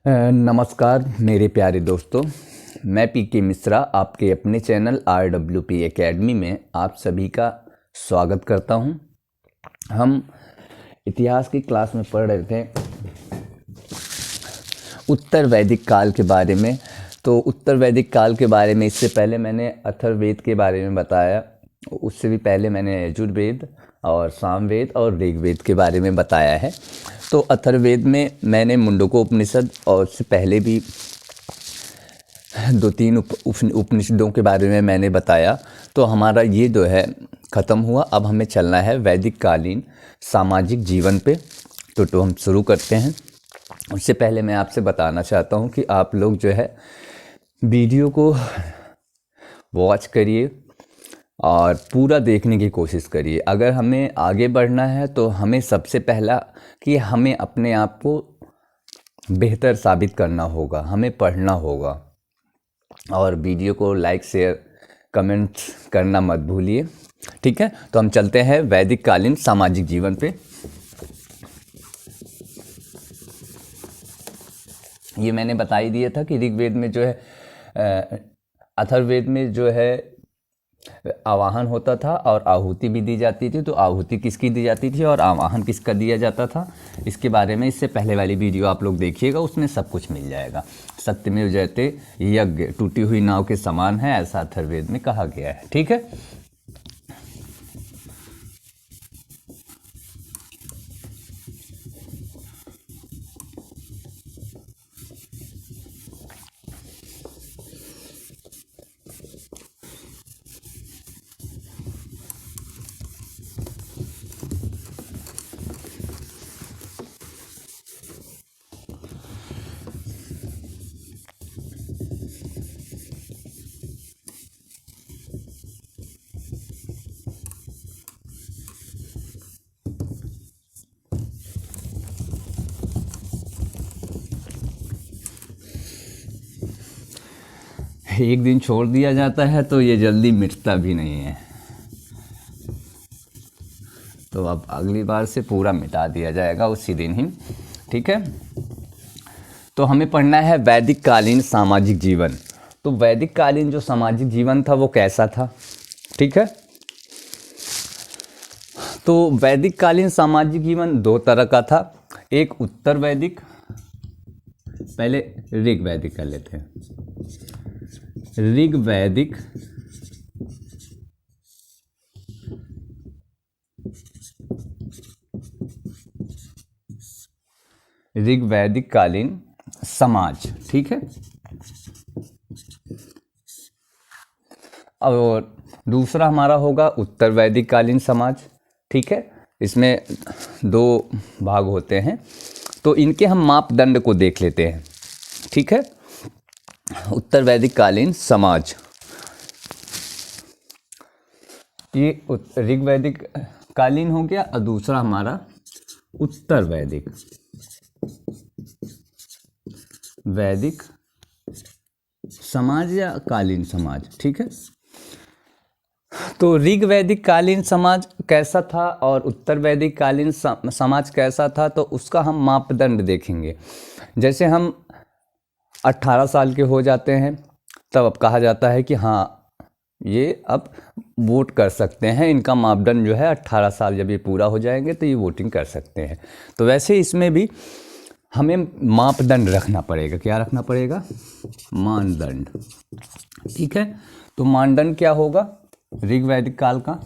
नमस्कार मेरे प्यारे दोस्तों, मैं पीके मिश्रा आपके अपने चैनल RWP एकेडमी में आप सभी का स्वागत करता हूं। हम इतिहास की क्लास में पढ़ रहे थे उत्तर वैदिक काल के बारे में। तो उत्तर वैदिक काल के बारे में इससे पहले मैंने अथर्ववेद के बारे में बताया, उससे भी पहले मैंने यजुर्वेद और सामवेद और ऋग्वेद के बारे में बताया है। तो अथर्ववेद में मैंने मुंडको उपनिषद और उससे पहले भी दो तीन उपनिषदों के बारे में मैंने बताया। तो हमारा ये जो है ख़त्म हुआ। अब हमें चलना है वैदिक कालीन सामाजिक जीवन पे। तो हम शुरू करते हैं। उससे पहले मैं आपसे बताना चाहता हूँ कि आप लोग जो है वीडियो को वॉच करिए और पूरा देखने की कोशिश करिए। अगर हमें आगे बढ़ना है तो हमें सबसे पहला कि हमें अपने आप को बेहतर साबित करना होगा, हमें पढ़ना होगा। और वीडियो को लाइक शेयर कमेंट करना मत भूलिए, ठीक है। तो हम चलते हैं वैदिक कालीन सामाजिक जीवन पे। ये मैंने बता ही दिया था कि ऋग्वेद में जो है अथर्ववेद में जो है आवाहन होता था और आहुति भी दी जाती थी। तो आहुति किसकी दी जाती थी और आवाहन किसका दिया जाता था, इसके बारे में इससे पहले वाली वीडियो आप लोग देखिएगा, उसमें सब कुछ मिल जाएगा। सत्यमेव जयते यज्ञ टूटी हुई नाव के समान है, ऐसा अथर्ववेद में कहा गया है, ठीक है। एक दिन छोड़ दिया जाता है तो ये जल्दी मिटता भी नहीं है। तो अब अगली बार से पूरा मिटा दिया जाएगा उसी दिन ही, ठीक है। तो हमें पढ़ना है वैदिक कालीन सामाजिक जीवन। तो वैदिक कालीन जो सामाजिक जीवन था वो कैसा था, ठीक है। तो वैदिक कालीन सामाजिक जीवन दो तरह का था। एक उत्तर वैदिक, पहले ऋग वैदिक कर लेते हैं। ऋग वैदिक ऋग वैदिक कालीन समाज, ठीक है। और दूसरा हमारा होगा उत्तर वैदिक कालीन समाज, ठीक है। इसमें दो भाग होते हैं, तो इनके हम मापदंड को देख लेते हैं, ठीक है। उत्तर वैदिक कालीन समाज, ये ऋग वैदिक कालीन हो गया और दूसरा हमारा उत्तर वैदिक समाज या कालीन समाज, ठीक है। तो ऋग वैदिक कालीन समाज कैसा था और उत्तर वैदिक कालीन समाज कैसा था, तो उसका हम मापदंड देखेंगे। जैसे हम 18 साल के हो जाते हैं तब अब कहा जाता है कि हाँ ये अब वोट कर सकते हैं। इनका मापदंड जो है 18 साल जब ये पूरा हो जाएंगे तो ये वोटिंग कर सकते हैं। तो वैसे इसमें भी हमें मापदंड रखना पड़ेगा। क्या रखना पड़ेगा? मानदंड, ठीक है। तो मानदंड क्या होगा ऋग वैदिक काल का,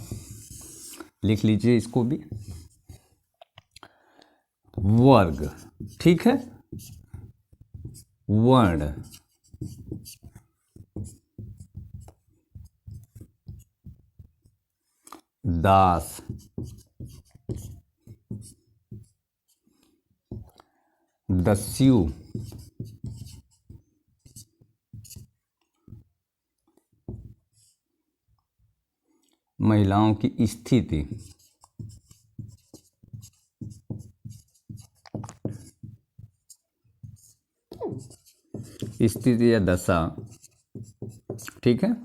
लिख लीजिए इसको भी। वर्ग, ठीक है। वर्ण, दास, दस्यु, महिलाओं की स्थिति, स्थिति या दशा, ठीक है।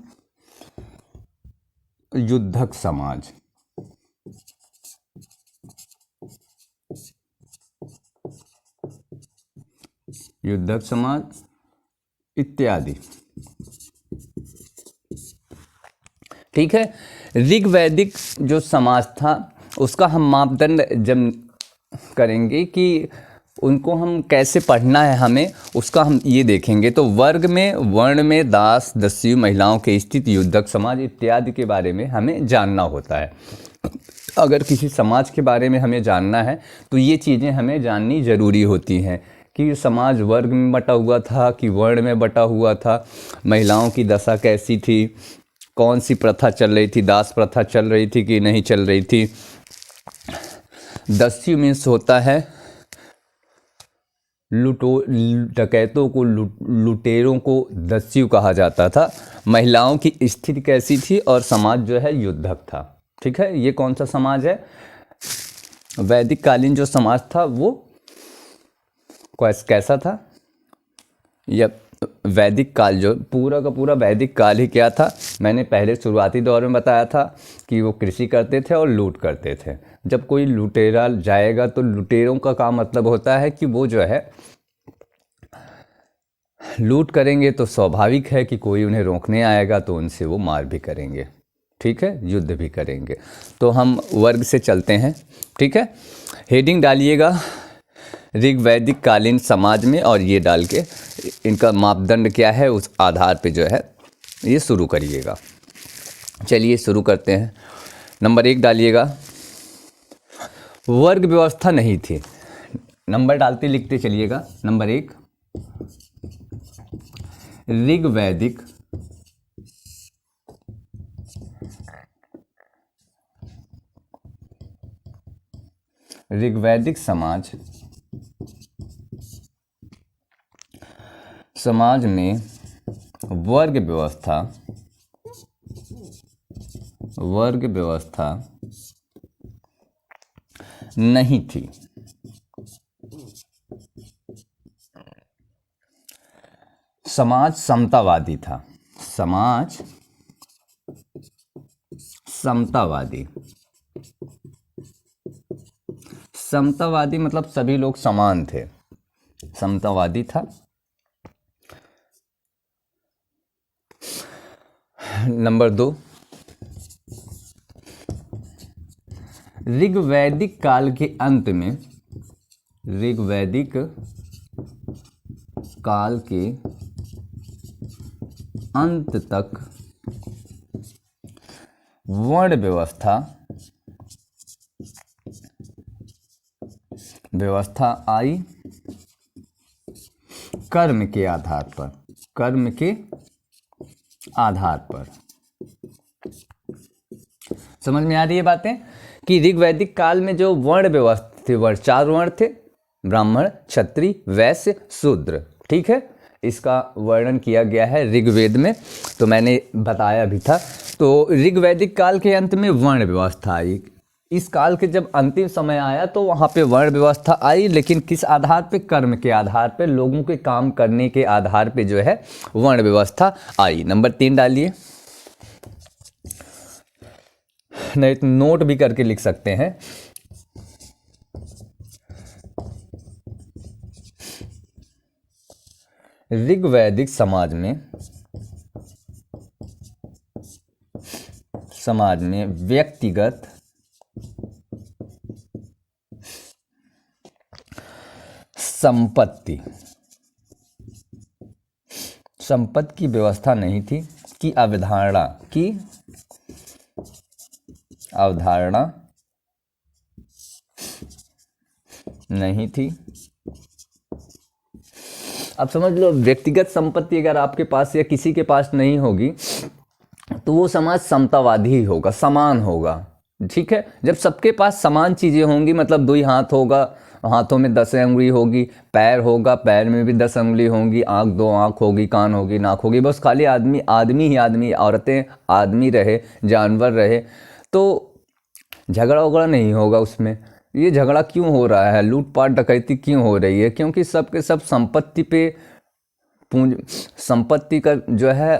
युद्धक समाज, युद्धक समाज इत्यादि। ठीक है। ऋग वैदिक जो समाज था उसका हम मापदंड जब करेंगे कि उनको हम कैसे पढ़ना है हमें, उसका हम ये देखेंगे। तो वर्ग में, वर्ण में दास दस्यु महिलाओं के स्थिति, युद्धक समाज इत्यादि के बारे में हमें जानना होता है। अगर किसी समाज के बारे में हमें जानना है तो ये चीज़ें हमें जाननी ज़रूरी होती हैं कि समाज वर्ग में बटा हुआ था कि वर्ण में बटा हुआ था, महिलाओं की दशा कैसी थी, कौन सी प्रथा चल रही थी, दास प्रथा चल रही थी कि नहीं चल रही थी। दस्यु मीन्स होता है डकैतों को, लुटेरों को दस्यु कहा जाता था। महिलाओं की स्थिति कैसी थी और समाज जो है युद्धक था। ठीक है। ये कौन सा समाज है? वैदिक कालीन जो समाज था वो कैसा था? यह वैदिक काल जो पूरा का पूरा वैदिक काल ही क्या था? मैंने पहले शुरुआती दौर में बताया था कि वो कृषि करते थे और लूट करते थे। जब कोई लुटेरा जाएगा तो लुटेरों का काम मतलब होता है कि वो जो है लूट करेंगे, तो स्वाभाविक है कि कोई उन्हें रोकने आएगा तो उनसे वो मार भी करेंगे। ठीक है, युद्ध भी करेंगे। तो हम वर्ग से चलते हैं। ठीक है, हेडिंग डालिएगा ऋग वैदिक कालीन समाज में, और ये डाल के इनका मापदंड क्या है उस आधार पे जो है ये शुरू करिएगा। चलिए शुरू करते हैं। नंबर 1 डालिएगा, वर्ग व्यवस्था नहीं थी। नंबर डालते लिखते चलिएगा। नंबर 1, ऋग वैदिक समाज में वर्ग व्यवस्था नहीं थी। समाज समतावादी था। समाज समतावादी मतलब सभी लोग समान थे, समतावादी था। नंबर 2, ऋग वैदिक काल के अंत में, ऋग वैदिक काल के अंत तक वर्ण व्यवस्था आई कर्म के आधार पर। समझ में आ रही है बातें कि ऋग वैदिक काल में जो वर्ण व्यवस्था थे, 4 वर्ण थे, ब्राह्मण, क्षत्रिय, वैश्य, शूद्र। ठीक है, इसका वर्णन किया गया है ऋग्वेद में, तो मैंने बताया भी था। तो ऋग वैदिक काल के अंत में वर्ण व्यवस्था आई। इस काल के जब अंतिम समय आया तो वहाँ पे वर्ण व्यवस्था आई, लेकिन किस आधार पे? कर्म के आधार पे, लोगों के काम करने के आधार पे जो है वर्ण व्यवस्था आई। नंबर 3 डालिए, नहीं तो नोट भी करके लिख सकते हैं। ऋग वैदिक समाज में व्यक्तिगत संपत्ति की व्यवस्था नहीं थी, की अवधारणा नहीं थी। अब समझ लो, व्यक्तिगत संपत्ति अगर आपके पास या किसी के पास नहीं होगी तो वो समाज समतावादी ही होगा, समान होगा। ठीक है, जब सबके पास समान चीजें होंगी, मतलब 2 हाथ होगा, हाथों में 10 अंगुली होगी, पैर होगा, पैर में भी 10 अंगुली होंगी, आँख 2 आँख होगी, कान होगी, नाक होगी, बस खाली आदमी ही आदमी, औरतें आदमी रहे, जानवर रहे, तो झगड़ा वगड़ा नहीं होगा उसमें। ये झगड़ा क्यों हो रहा है, लूटपाट डकैती क्यों हो रही है? क्योंकि सब के सब संपत्ति का जो है,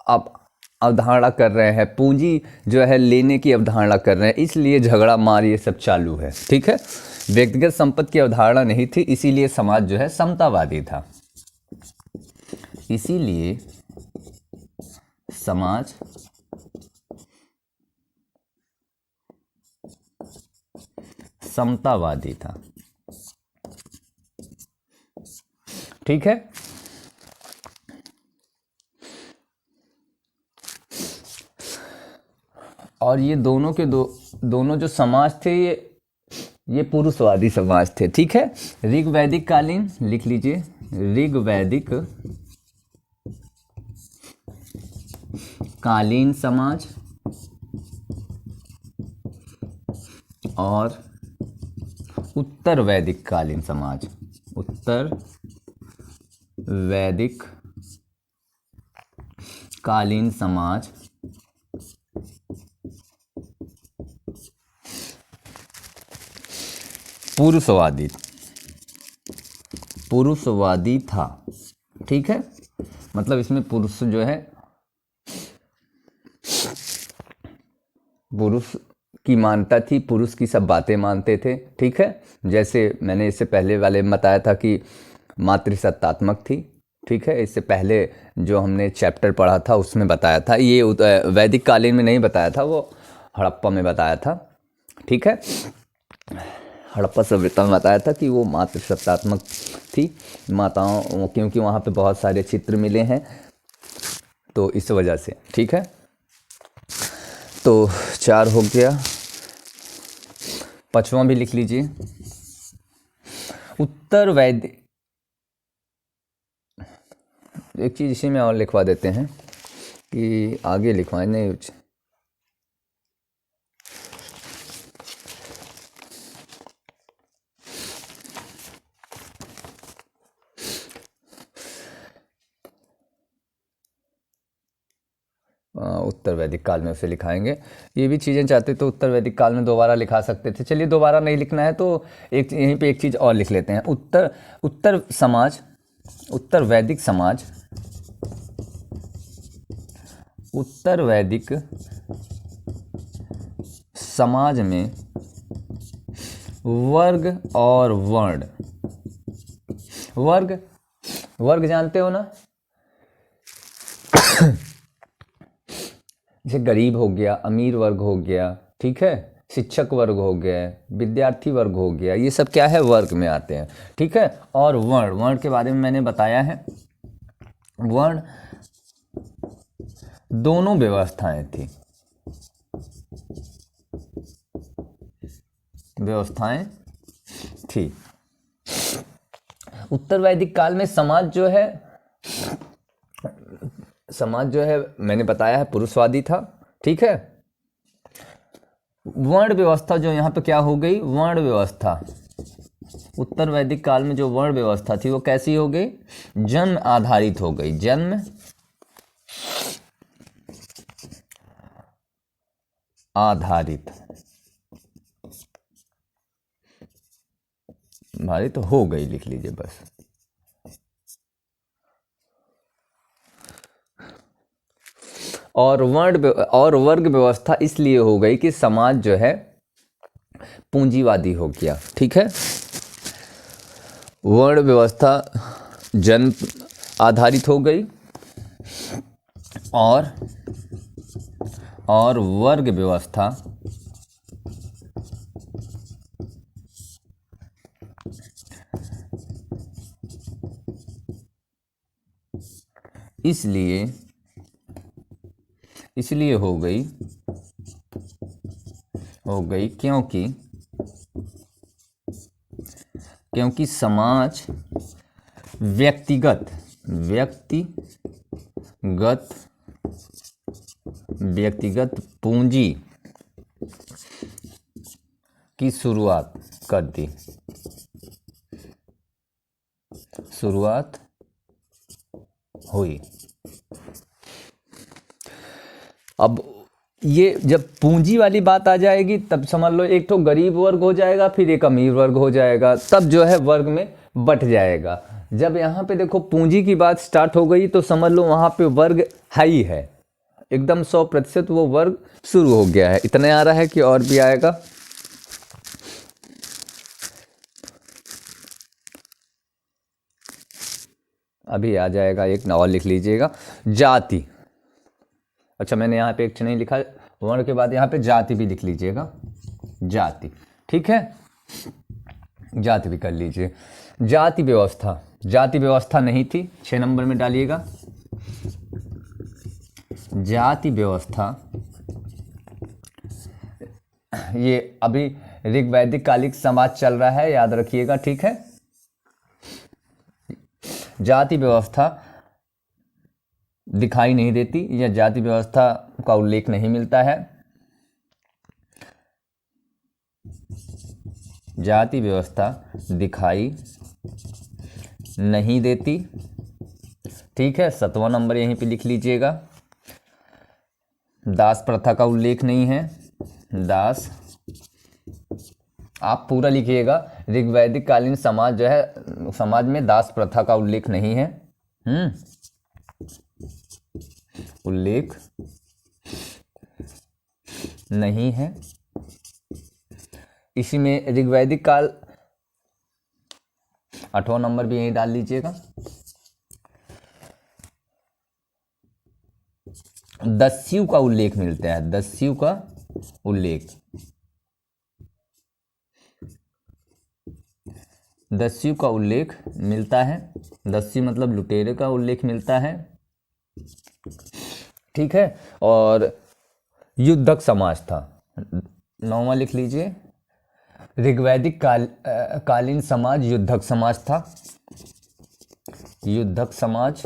अब अवधारणा कर रहे हैं, पूंजी जो है लेने की अवधारणा कर रहे हैं, इसलिए झगड़ा मार ये सब चालू है। ठीक है, व्यक्तिगत संपत्ति की अवधारणा नहीं थी, इसीलिए समाज जो है समतावादी था। इसीलिए समाज समतावादी था। ठीक है, और ये दोनों के दोनों जो समाज थे ये पुरुषवादी समाज थे। ठीक है, ऋग वैदिक कालीन, लिख लीजिए, ऋग वैदिक कालीन समाज और उत्तर वैदिक कालीन समाज, उत्तर वैदिक कालीन समाज पुरुषवादी था। ठीक है, मतलब इसमें पुरुष जो है, पुरुष की मान्यता थी, पुरुष की सब बातें मानते थे। ठीक है, जैसे मैंने इससे पहले वाले में बताया था कि मातृसत्तात्मक थी। ठीक है, इससे पहले जो हमने चैप्टर पढ़ा था उसमें बताया था, ये वैदिक कालीन में नहीं बताया था, वो हड़प्पा में बताया था। ठीक है, हड़प्पा सभ्यता में बताया था कि वो मातृसत्तात्मक थी, माताओं, क्योंकि वहाँ पे बहुत सारे चित्र मिले हैं, तो इस वजह से। ठीक है, तो 4 हो गया, 5वां भी लिख लीजिए, उत्तर वैदिक। एक चीज़ इसी में और लिखवा देते हैं कि आगे लिखवाएं नहीं। उत्तर वैदिक काल में उसे लिखाएंगे, ये भी चीज़ें चाहते तो उत्तर वैदिक काल में दोबारा लिखा सकते थे। चलिए, दोबारा नहीं लिखना है तो एक यहीं पे एक चीज़ और लिख लेते हैं। उत्तर समाज, उत्तर वैदिक समाज, उत्तर वैदिक समाज में वर्ग और वर्ण, वर्ग जानते हो ना, जैसे गरीब हो गया, अमीर वर्ग हो गया, ठीक है, शिक्षक वर्ग हो गया, विद्यार्थी वर्ग हो गया, ये सब क्या है, वर्ग में आते हैं। ठीक है, और वर्ण के बारे में मैंने बताया है, वर्ण दोनों व्यवस्थाएं थी। उत्तर वैदिक काल में समाज जो है मैंने बताया है पुरुषवादी था। ठीक है, वर्ण व्यवस्था जो यहाँ पे क्या हो गई, वर्ण व्यवस्था, उत्तर वैदिक काल में जो वर्ण व्यवस्था थी वो कैसी हो गई, जन्म आधारित हो गई, जन्म आधारित हो गई, लिख लीजिए बस। और वर्ग व्यवस्था इसलिए हो गई कि समाज जो है पूंजीवादी हो गया। ठीक है, वर्ण व्यवस्था जन्म आधारित हो गई और वर्ग व्यवस्था इसलिए हो गई क्योंकि समाज व्यक्तिगत पूंजी की शुरुआत हुई। अब ये जब पूंजी वाली बात आ जाएगी तब समझ लो एक तो गरीब वर्ग हो जाएगा, फिर एक अमीर वर्ग हो जाएगा, तब जो है वर्ग में बट जाएगा। जब यहाँ पे देखो पूंजी की बात स्टार्ट हो गई तो समझ लो वहाँ पे वर्ग है ही है, एकदम 100% वो वर्ग शुरू हो गया है। इतने आ रहा है कि और भी आएगा। अभी आ जाएगा, एक और लिख लीजिएगा, जाति। अच्छा, मैंने यहाँ पे एक नहीं लिखा, वर्ण के बाद यहाँ पे जाति भी लिख लीजिएगा, जाति। ठीक है, जाति भी कर लीजिए। जाति व्यवस्था, जाति व्यवस्था नहीं थी, 6 नंबर में डालिएगा। जाति व्यवस्था ये अभी ऋग वैदिक कालिक समाज चल रहा है, याद रखिएगा। ठीक है, जाति व्यवस्था दिखाई नहीं देती या जाति व्यवस्था का उल्लेख नहीं मिलता है। जाति व्यवस्था दिखाई नहीं देती। ठीक है, 7वां नंबर यहीं पे लिख लीजिएगा। दास प्रथा का उल्लेख नहीं है, दास, आप पूरा लिखिएगा। ऋग्वैदिक कालीन समाज जो है, समाज में दास प्रथा का उल्लेख नहीं है। उल्लेख नहीं है। इसी में ऋग्वैदिक काल, 8वां नंबर भी यहीं डाल लीजिएगा। दस्यु का उल्लेख मिलता है, दस्यु का उल्लेख, दस्यु का उल्लेख मिलता है। दस्यु मतलब लुटेरे का उल्लेख मिलता है। ठीक है, और युद्धक समाज था, 9वां लिख लीजिए। ऋग्वैदिक कालीन समाज युद्धक समाज था, युद्धक समाज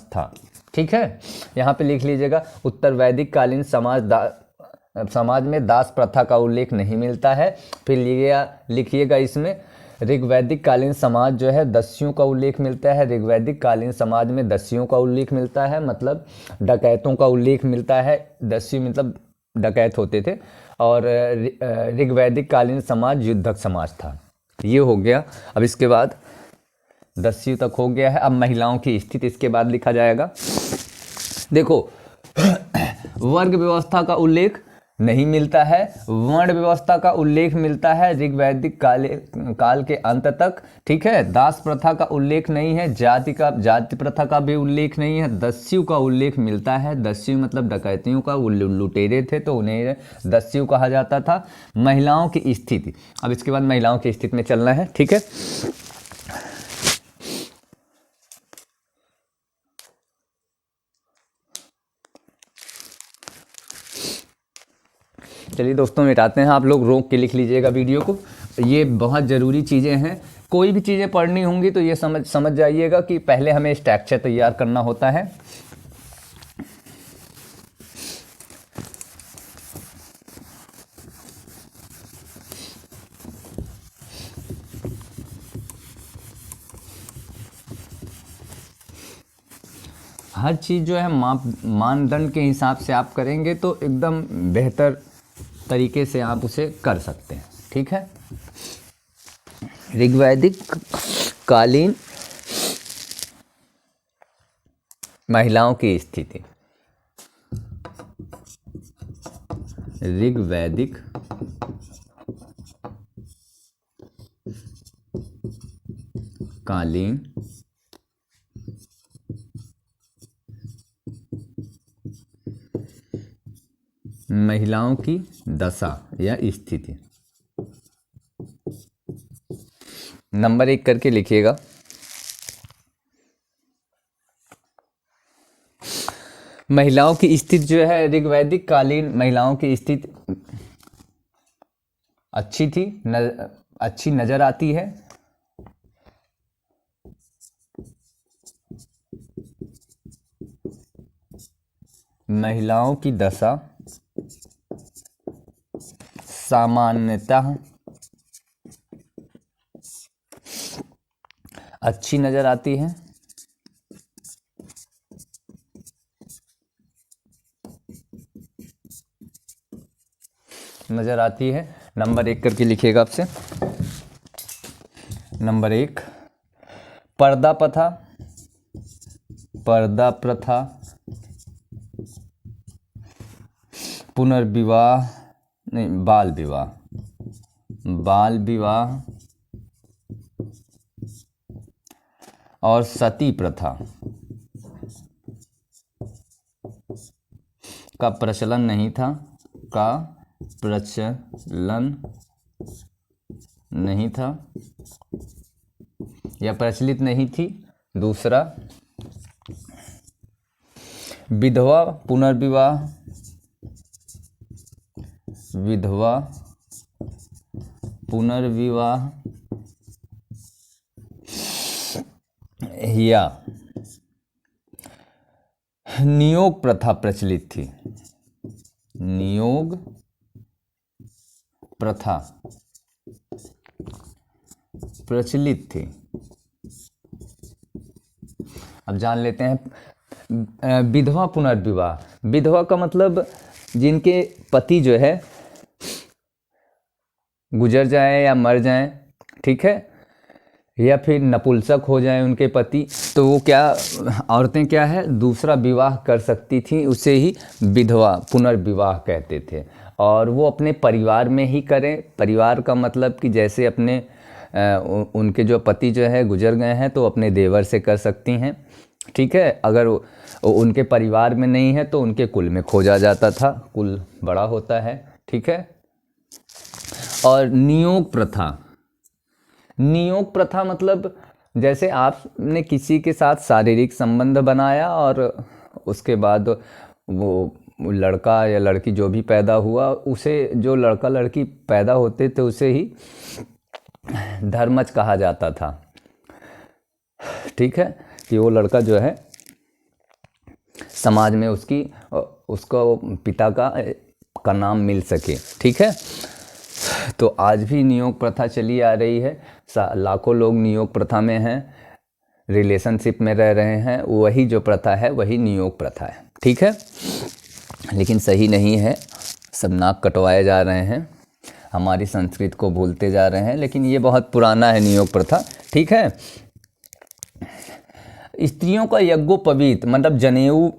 था। ठीक है, यहाँ पे लिख लीजिएगा, उत्तर वैदिक कालीन समाज में दास प्रथा का उल्लेख नहीं मिलता है। फिर लिखिएगा इसमें ऋग्वैदिक कालीन समाज जो है दस्युओं का उल्लेख मिलता है। ऋग्वैदिक कालीन समाज में दस्युओं का उल्लेख मिलता है, मतलब डकैतों का उल्लेख मिलता है। दस्यु मतलब डकैत होते थे। और ऋग्वैदिक कालीन समाज युद्धक समाज था। ये हो गया। अब इसके बाद दस्यु तक हो गया है। अब महिलाओं की स्थिति इसके बाद लिखा जाएगा। देखो, वर्ग व्यवस्था का उल्लेख नहीं मिलता है, वर्ण व्यवस्था का उल्लेख मिलता है ऋग्वैदिक काल के अंत तक। ठीक है, दास प्रथा का उल्लेख नहीं है, जाति प्रथा का भी उल्लेख नहीं है। दस्यु का उल्लेख मिलता है। दस्यु मतलब डकैतियों का, वो लुटेरे थे तो उन्हें दस्यु कहा जाता था। महिलाओं की स्थिति, अब इसके बाद महिलाओं की स्थिति में चलना है। ठीक है, चलिए दोस्तों, मिटाते हैं। आप लोग रोक के लिख लीजिएगा वीडियो को, ये बहुत ज़रूरी चीज़ें हैं। कोई भी चीज़ें पढ़नी होंगी तो ये समझ जाइएगा कि पहले हमें स्ट्रक्चर तैयार करना होता है। हर चीज़ जो है मानदंड के हिसाब से आप करेंगे तो एकदम बेहतर तरीके से आप उसे कर सकते हैं। ठीक है, ऋग्वैदिक कालीन महिलाओं की स्थिति। ऋग्वैदिक कालीन महिलाओं की दशा या स्थिति। नंबर 1 करके लिखिएगा। महिलाओं की स्थिति जो है, ऋग्वैदिक कालीन महिलाओं की स्थिति अच्छी थी, अच्छी नजर आती है। महिलाओं की दशा सामान्यतः अच्छी नजर आती है। नंबर 1 करके लिखिएगा आपसे। नंबर 1, पर्दा प्रथा पर्दा प्रथा, पुनर्विवाह नहीं, बाल विवाह, बाल विवाह और सती प्रथा का प्रचलन नहीं था, का प्रचलन नहीं था या प्रचलित नहीं थी। दूसरा, विधवा पुनर्विवाह, विधवा पुनर्विवाह या नियोग प्रथा प्रचलित थी, नियोग प्रथा प्रचलित थी। अब जान लेते हैं विधवा पुनर्विवाह। विधवा का मतलब जिनके पति जो है गुजर जाए या मर जाए, ठीक है, या फिर नपुंसक हो जाए उनके पति, तो वो क्या, औरतें क्या है, दूसरा विवाह कर सकती थी, उसे ही विधवा पुनर्विवाह कहते थे। और वो अपने परिवार में ही करें। परिवार का मतलब कि जैसे अपने उनके जो पति जो है गुजर गए हैं तो अपने देवर से कर सकती हैं, ठीक है। अगर उनके परिवार में नहीं है तो उनके कुल में खोजा जाता था, कुल बड़ा होता है, ठीक है। और नियोग प्रथा, नियोग प्रथा मतलब जैसे आपने किसी के साथ शारीरिक संबंध बनाया और उसके बाद वो लड़का या लड़की जो भी पैदा हुआ, उसे, जो लड़का लड़की पैदा होते थे उसे ही धर्मज कहा जाता था, ठीक है, कि वो लड़का जो है समाज में उसको पिता का नाम मिल सके, ठीक है। तो आज भी नियोग प्रथा चली आ रही है। लाखों लोग नियोग प्रथा में हैं, रिलेशनशिप में रह रहे हैं, वही जो प्रथा है वही नियोग प्रथा है, ठीक है। लेकिन सही नहीं है, सब नाक कटवाए जा रहे हैं, हमारी संस्कृति को भूलते जा रहे हैं। लेकिन ये बहुत पुराना है नियोग प्रथा, ठीक है। स्त्रियों का यज्ञोपवीत मतलब जनेऊ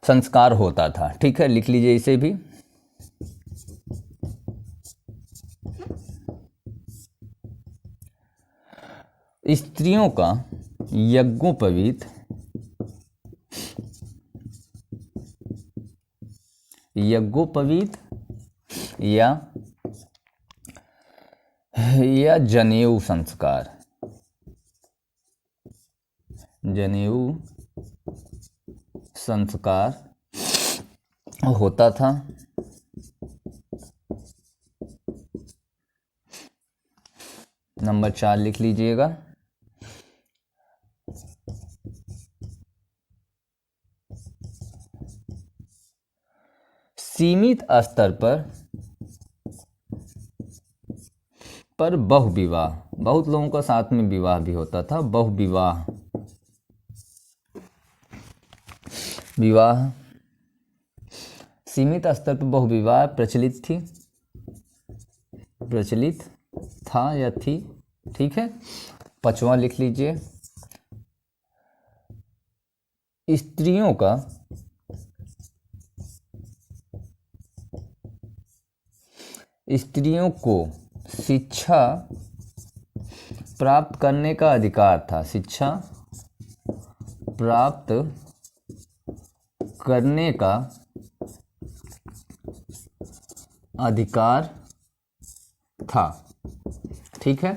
संस्कार होता था, ठीक है, लिख लीजिए इसे भी। स्त्रियों का यज्ञोपवीत या जनेऊ संस्कार, जनेऊ संस्कार होता था। नंबर 4 लिख लीजिएगा। सीमित स्तर पर बहुविवाह, बहुत लोगों का साथ में विवाह भी होता था, बहुविवाह, विवाह सीमित स्तर पर बहुविवाह प्रचलित थी, प्रचलित था या थी, ठीक है। 5वां लिख लीजिए। स्त्रियों का स्त्रियों को शिक्षा प्राप्त करने का अधिकार था, शिक्षा प्राप्त करने का अधिकार था, ठीक है।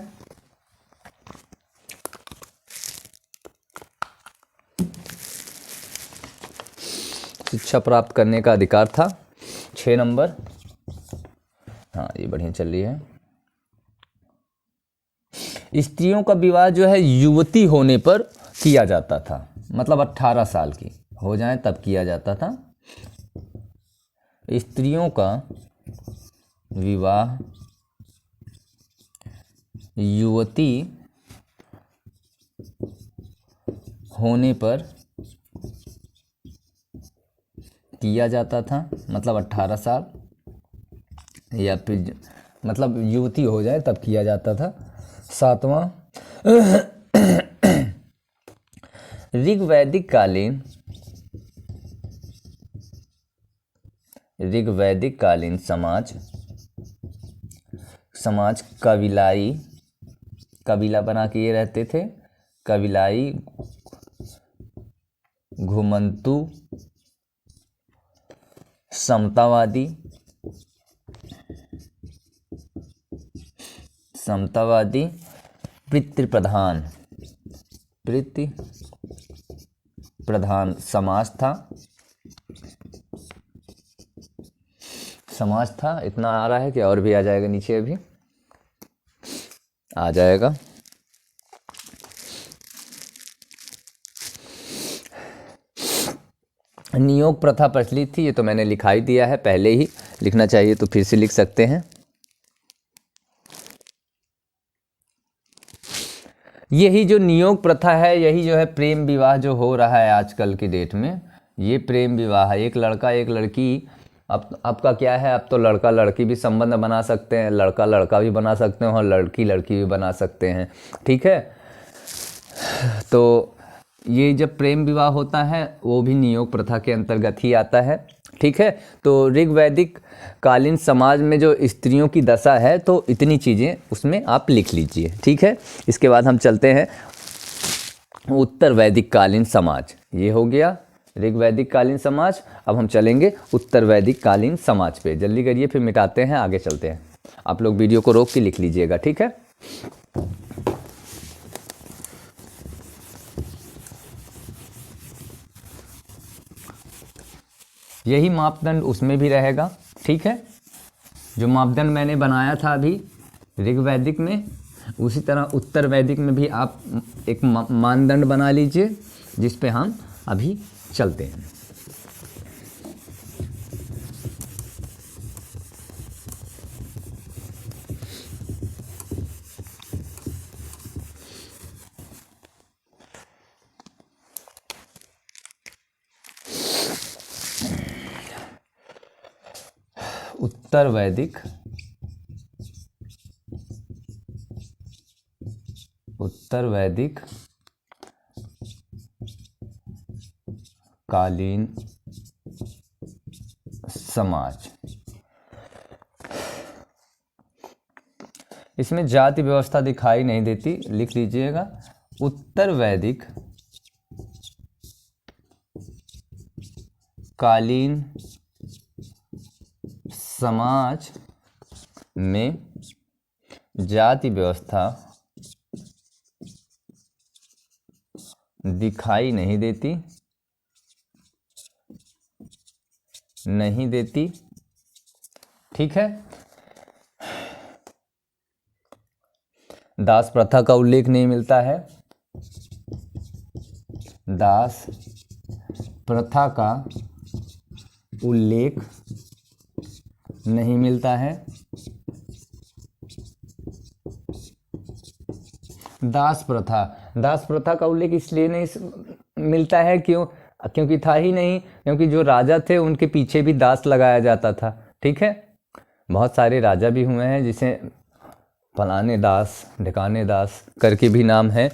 शिक्षा प्राप्त करने का अधिकार था। 6 नंबर, हाँ ये बढ़िया चल रही है। स्त्रियों का विवाह जो है युवती होने पर किया जाता था, मतलब 18 साल की हो जाए तब किया जाता था। स्त्रियों का विवाह युवती होने पर किया जाता था, मतलब 18 साल, या फिर मतलब युवती हो जाए तब किया जाता था। 7वां, ऋग्वैदिक कालीन ऋग वैदिक कालीन समाज कबीलाई, कबीला बना के ये रहते थे, कबीलाई, घुमंतु, समतावादी, पितृ प्रधान समाज था। इतना आ रहा है कि और भी आ जाएगा, नीचे अभी आ जाएगा। नियोग प्रथा प्रचलित थी, ये तो मैंने लिखा ही दिया है, पहले ही लिखना चाहिए तो फिर से लिख सकते हैं। यही जो नियोग प्रथा है, यही जो है प्रेम विवाह जो हो रहा है आजकल की डेट में, ये प्रेम विवाह है। एक लड़का एक लड़की, अब आपका क्या है, अब तो लड़का लड़की भी संबंध बना सकते हैं, लड़का लड़का भी बना सकते हैं और लड़की लड़की भी बना सकते हैं, ठीक है। तो ये जब प्रेम विवाह होता है वो भी नियोग प्रथा के अंतर्गत ही आता है, ठीक है। तो ऋग वैदिक कालीन समाज में जो स्त्रियों की दशा है, तो इतनी चीज़ें उसमें आप लिख लीजिए, ठीक है। इसके बाद हम चलते हैं उत्तर वैदिक कालीन समाज, ये हो गया ऋग वैदिक कालीन समाज। अब हम चलेंगे उत्तर वैदिक कालीन समाज पे, जल्दी करिए फिर मिटाते हैं, आगे चलते हैं। आप लोग वीडियो को रोक के लिख लीजिएगा, ठीक है। यही मापदंड उसमें भी रहेगा, ठीक है। जो मापदंड मैंने बनाया था अभी ऋग वैदिक में, उसी तरह उत्तर वैदिक में भी आप एक मानदंड बना लीजिए, जिस पे हम अभी चलते हैं। उत्तर वैदिक कालीन समाज, इसमें जाति व्यवस्था दिखाई नहीं देती, लिख लीजिएगा उत्तर वैदिक कालीन समाज में जाति व्यवस्था दिखाई नहीं देती, ठीक है। दास प्रथा का उल्लेख नहीं मिलता है, दास प्रथा का उल्लेख नहीं मिलता है। दास प्रथा का उल्लेख इसलिए नहीं मिलता है क्योंकि था ही नहीं, क्योंकि जो राजा थे उनके पीछे भी दास लगाया जाता था, ठीक है। बहुत सारे राजा भी हुए हैं जिसे फलाने दास ढिकाने दास करके भी नाम है,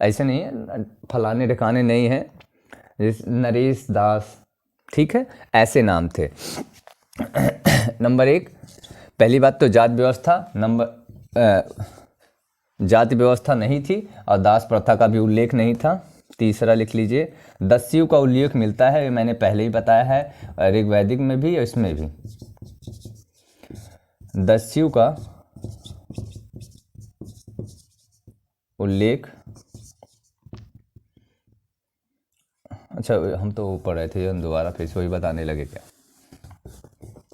ऐसे नहीं है फलाने ढिकाने नहीं है, नरेश दास, ठीक है, ऐसे नाम थे। नंबर 1, पहली बात तो जाति व्यवस्था नहीं थी और दास प्रथा का भी उल्लेख नहीं था। तीसरा लिख लीजिए, दस्यु का उल्लेख मिलता है, मैंने पहले ही बताया है, ऋग वैदिक में भी और इसमें भी दस्यु का उल्लेख। अच्छा, हम तो वो पढ़ रहे थे, हम दोबारा फिर से वही बताने लगे क्या?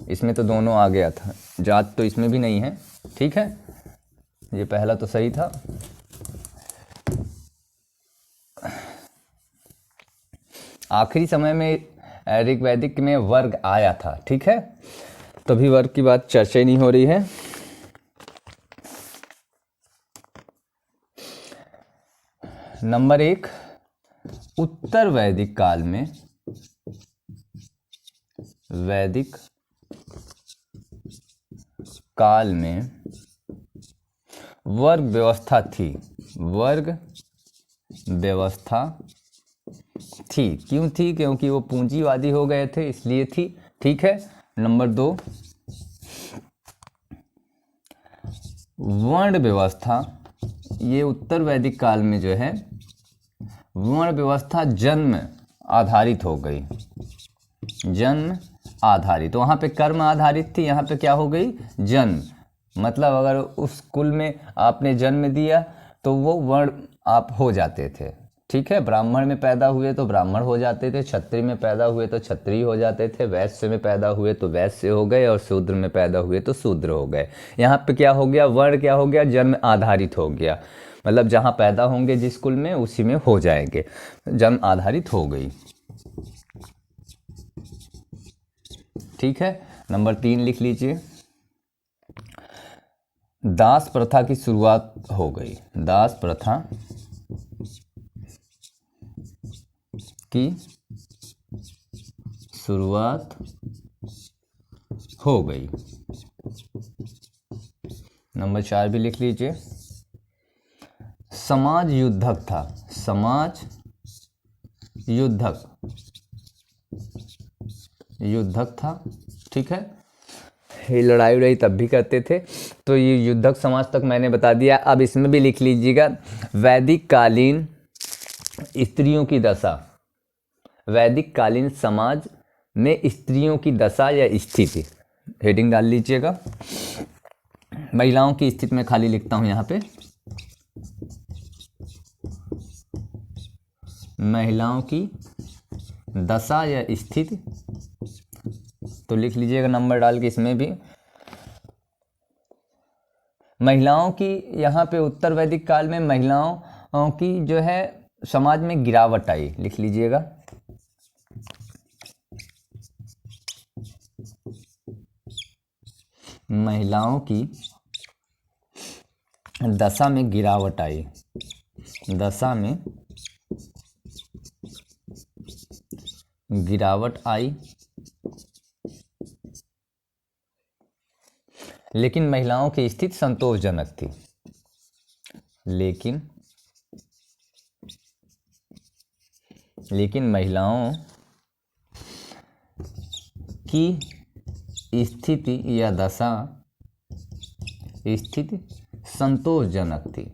इसमें तो दोनों आ गया था, जात तो इसमें भी नहीं है, ठीक है। ये पहला तो सही था। आखिरी समय में ऋग वैदिक में वर्ग आया था, ठीक है, तभी वर्ग की बात चर्चा नहीं हो रही है। नंबर 1, उत्तर वैदिक काल में वर्ग व्यवस्था थी। क्यों थी? क्योंकि वो पूंजीवादी हो गए थे, इसलिए थी, ठीक है। नंबर 2, वर्ण व्यवस्था, ये उत्तर वैदिक काल में जो है वर्ण व्यवस्था जन्म आधारित हो गई, जन्म आधारित। तो वहाँ पे कर्म आधारित थी, यहाँ पे क्या हो गई, जन्म। मतलब अगर उस कुल में आपने जन्म दिया तो वो वर्ण आप हो जाते थे, ठीक है। ब्राह्मण में पैदा हुए तो ब्राह्मण हो जाते थे, क्षत्रिय में पैदा हुए तो क्षत्रिय हो जाते थे, वैश्य में पैदा हुए तो वैश्य हो गए, और शूद्र में पैदा हुए तो शूद्र हो गए। यहाँ पे क्या हो गया, वर्ण क्या हो गया, जन्म आधारित हो गया। मतलब जहाँ पैदा होंगे जिस कुल में उसी में हो जाएंगे, जन्म आधारित हो गई, ठीक है। नंबर 3 लिख लीजिए, दास प्रथा की शुरुआत हो गई, दास प्रथा की शुरुआत हो गई। नंबर 4 भी लिख लीजिए, समाज युद्धक था, समाज युद्धक था, ठीक है। ये लड़ाई उड़ाई तब भी करते थे, तो ये युद्धक समाज तक मैंने बता दिया। अब इसमें भी लिख लीजिएगा, वैदिक कालीन स्त्रियों की दशा, वैदिक कालीन समाज में स्त्रियों की दशा या स्थिति, हेडिंग डाल लीजिएगा। महिलाओं की स्थिति में खाली लिखता हूं यहाँ पे, महिलाओं की दशा या स्थिति, तो लिख लीजिएगा नंबर डाल के इसमें भी। महिलाओं की, यहाँ पे उत्तर वैदिक काल में महिलाओं की जो है समाज में गिरावट आई, लिख लीजिएगा। महिलाओं की दशा में गिरावट आई, दशा में गिरावट आई, लेकिन महिलाओं की स्थिति संतोषजनक थी, लेकिन महिलाओं की स्थिति या दशा, स्थिति संतोषजनक थी,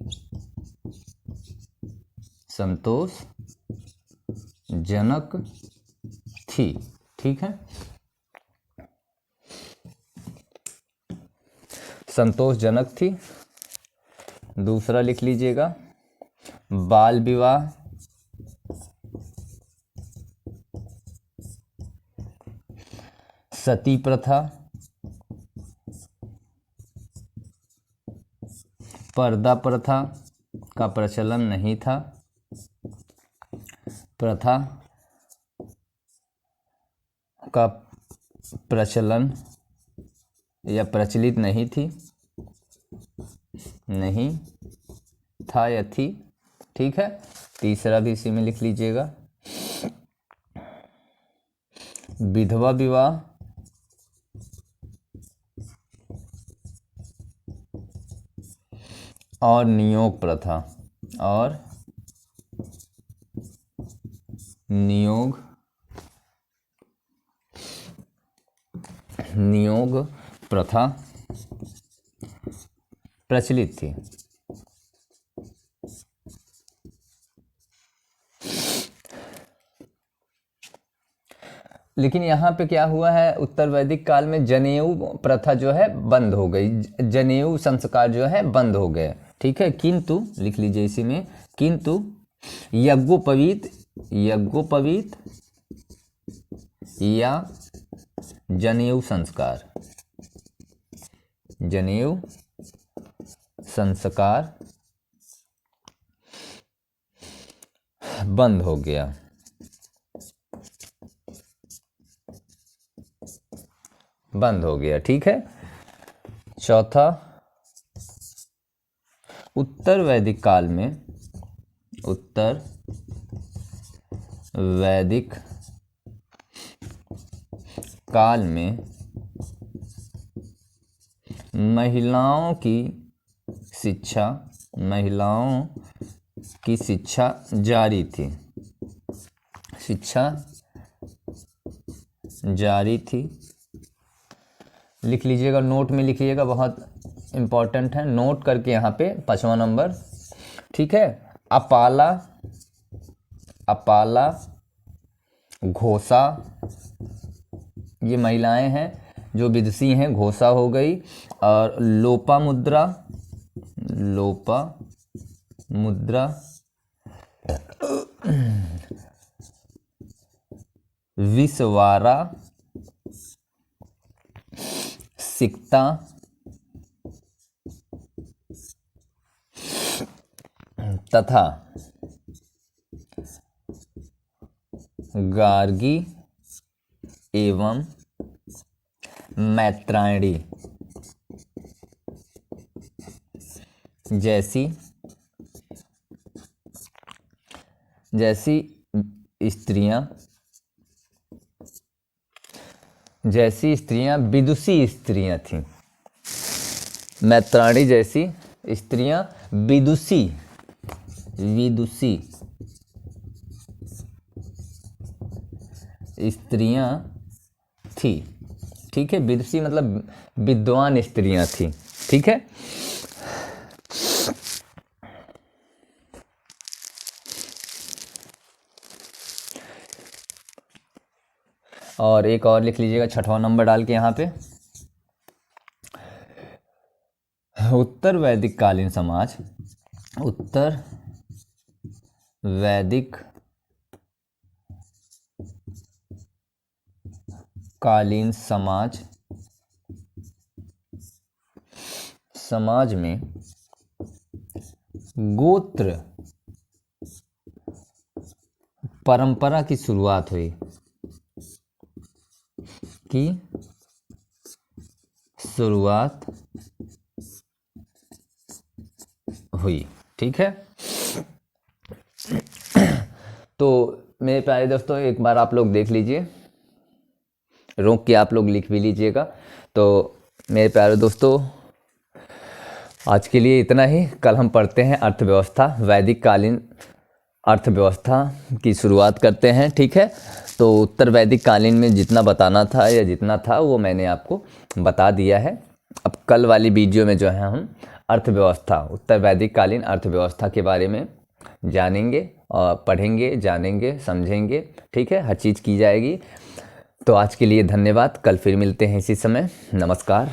संतोषजनक थी, ठीक है। संतोषजनक थी। दूसरा लिख लीजिएगा, बाल विवाह, सती प्रथा, पर्दा प्रथा का प्रचलन नहीं था, प्रथा का प्रचलन या प्रचलित नहीं थी, नहीं था या थी, ठीक है। तीसरा भी इसी में लिख लीजिएगा, विधवा विवाह, और नियोग प्रथा, और नियोग प्रथा प्रचलित थी। लेकिन यहाँ पे क्या हुआ है, उत्तर वैदिक काल में जनेऊ प्रथा जो है बंद हो गई, जनेऊ संस्कार जो है बंद हो गए, ठीक है। किंतु लिख लीजिए इसी में, किंतु यज्ञोपवीत या जनेऊ संस्कार बंद हो गया, ठीक है। चौथा, उत्तर वैदिक काल में महिलाओं की शिक्षा जारी थी, लिख लीजिएगा, नोट में लिख लीजिएगा, बहुत इम्पॉर्टेंट है, नोट करके यहाँ पे 5वां नंबर, ठीक है। अपाला, अपाला, घोषा, ये महिलाएं हैं जो विदुषी हैं, घोषा हो गई। और लोपामुद्रा, लोपामुद्रा, विषवारा, सिक्ता, तथा गार्गी एवं मैत्रायणी जैसी स्त्रियां विदुषी स्त्रियां थीं। मैत्रायणी जैसी स्त्रियां विदुषी स्त्रियां थी, ठीक है। विदुषी मतलब विद्वान स्त्रियां थी, ठीक है। और एक और लिख लीजिएगा 6वां नंबर डाल के यहाँ पे, उत्तर वैदिक कालीन समाज, उत्तर वैदिक कालीन समाज में गोत्र परंपरा की शुरुआत हुई, ठीक है। तो मेरे प्यारे दोस्तों, एक बार आप लोग देख लीजिए, रोक के आप लोग लिख भी लीजिएगा। तो मेरे प्यारे दोस्तों, आज के लिए इतना ही। कल हम पढ़ते हैं अर्थव्यवस्था, वैदिक कालीन अर्थव्यवस्था की शुरुआत करते हैं, ठीक है। तो उत्तर वैदिक कालीन में जितना बताना था या जितना था वो मैंने आपको बता दिया है। अब कल वाली वीडियो में जो है हम अर्थव्यवस्था, उत्तर वैदिक कालीन अर्थव्यवस्था के बारे में जानेंगे और पढ़ेंगे, जानेंगे, समझेंगे, ठीक है। हर चीज़ की जाएगी। तो आज के लिए धन्यवाद। कल फिर मिलते हैं इसी समय। नमस्कार।